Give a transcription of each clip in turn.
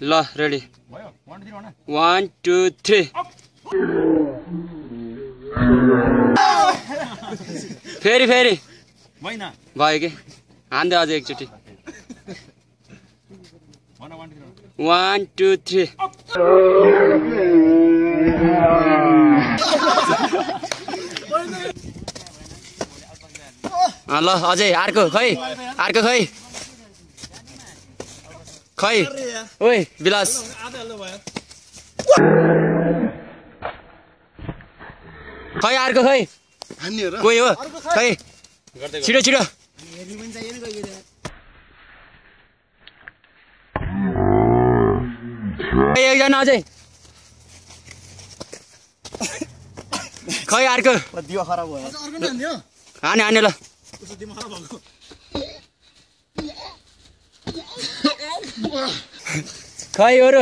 ल रेडी 1 2 3 फेरि फेरि भयो कि हान्दै अझै एकचोटि 1 2 3 ल अझै अर्को खै खै ओइ विलास खै अर्को खै कोही हो खै छिटो छिटो एकजना अझै खै अर्को हाने हाने ल खै अरू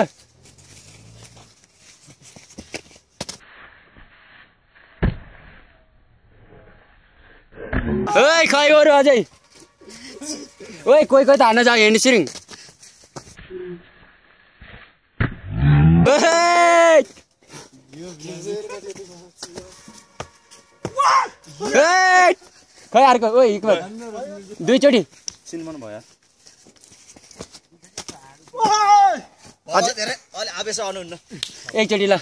ओइ खै अरू अझै ओइ कोही त हान्न जाऊ हेर्नु सिरिङ खै अर्को ओइ दुईचोटि सिनेमा भयो एकचोटि ल